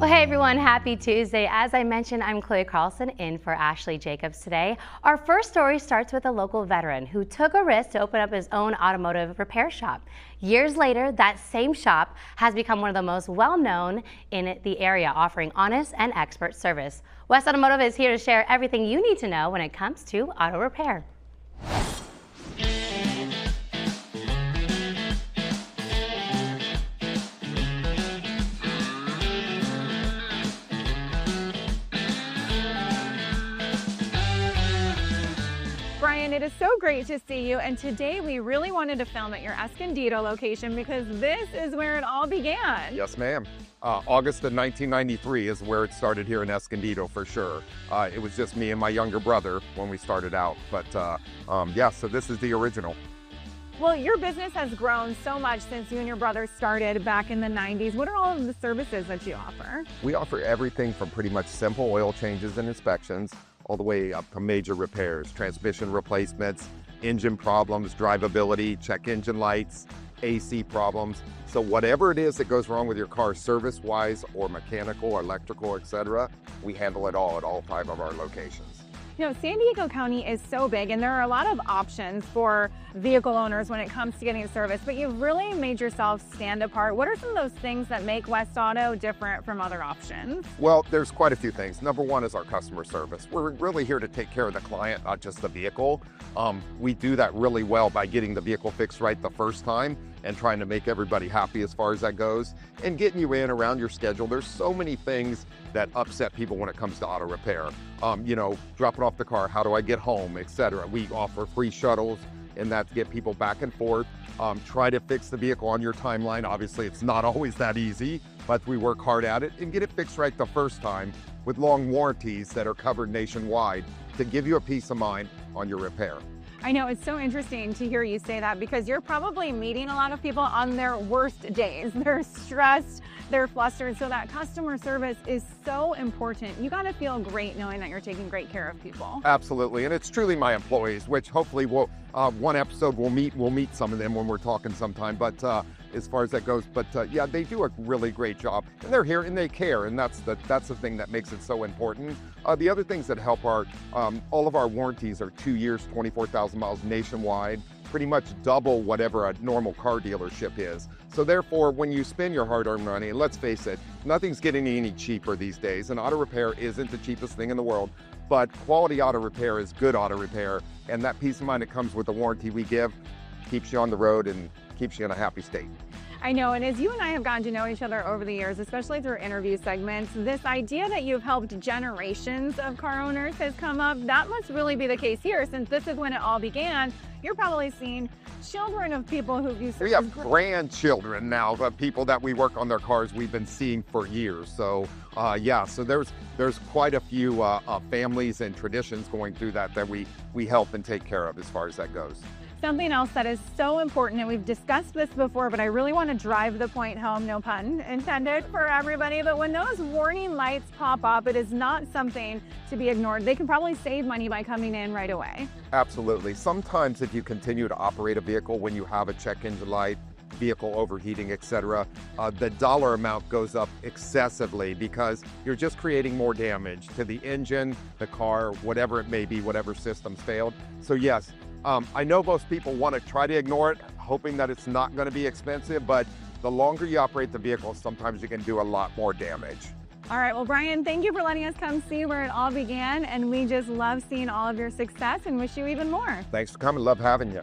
Well, hey everyone, happy Tuesday. As I mentioned, I'm Chloe Carlson in for Ashley Jacobs today. Our first story starts with a local veteran who took a risk to open up his own automotive repair shop. Years later, that same shop has become one of the most well-known in the area, offering honest and expert service. West Automotive is here to share everything you need to know when it comes to auto repair. Brian, it is so great to see you, and today we really wanted to film at your Escondido location because this is where it all began. Yes, ma'am. August of 1993 is where it started here in Escondido for sure. It was just me and my younger brother when we started out, but yeah, so this is the original. Well, your business has grown so much since you and your brother started back in the 90s. What are all of the services that you offer? We offer everything from pretty much simple oil changes and inspections all the way up to major repairs, transmission replacements, engine problems, drivability, check engine lights, AC problems. So whatever it is that goes wrong with your car service-wise or mechanical, electrical, etc., we handle it all at all 5 of our locations. You know, San Diego County is so big and there are a lot of options for vehicle owners when it comes to getting service, but you've really made yourself stand apart. What are some of those things that make West Auto different from other options? Well, there's quite a few things. Number one is our customer service. We're really here to take care of the client, not just the vehicle. We do that really well by getting the vehicle fixed right the first time and trying to make everybody happy as far as that goes and getting you in around your schedule. There's so many things that upset people when it comes to auto repair. You know, dropping off the car, how do I get home, etc. We offer free shuttles and that to get people back and forth. Try to fix the vehicle on your timeline. Obviously, it's not always that easy, but we work hard at it and get it fixed right the first time with long warranties that are covered nationwide to give you a peace of mind on your repair. I know, it's so interesting to hear you say that because you're probably meeting a lot of people on their worst days. They're stressed, they're flustered, so that customer service is so important. You got to feel great knowing that you're taking great care of people. Absolutely, and it's truly my employees, which hopefully we'll, one episode we'll meet some of them when we're talking sometime, but as far as that goes, but yeah, they do a really great job, and they're here and they care, and that's the thing that makes it so important. The other things that help are all of our warranties are 2 years, 24,000 miles nationwide, pretty much double whatever a normal car dealership is. So therefore, when you spend your hard-earned money, and let's face it, nothing's getting any cheaper these days, and auto repair isn't the cheapest thing in the world, but quality auto repair is good auto repair, and that peace of mind that comes with the warranty we give keeps you on the road and keeps you in a happy state. I know, and as you and I have gotten to know each other over the years, especially through interview segments, this idea that you've helped generations of car owners has come up. That must really be the case here, since this is when it all began. You're probably seeing children of people who you serve. We have grandchildren now of people that we work on their cars we've been seeing for years. So yeah, so there's quite a few families and traditions going through that we help and take care of as far as that goes. Something else that is so important, and we've discussed this before, but I really want to drive the point home, no pun intended, for everybody, but when those warning lights pop up, it is not something to be ignored. They can probably save money by coming in right away. Absolutely. Sometimes if you continue to operate a vehicle when you have a check engine light, vehicle overheating, etc., the dollar amount goes up excessively because you're just creating more damage to the engine, the car, whatever it may be, whatever system's failed. So yes, I know most people want to try to ignore it, hoping that it's not going to be expensive, but the longer you operate the vehicle, sometimes you can do a lot more damage. All right, well, Brian, thank you for letting us come see where it all began, and we just love seeing all of your success and wish you even more. Thanks for coming. Love having you.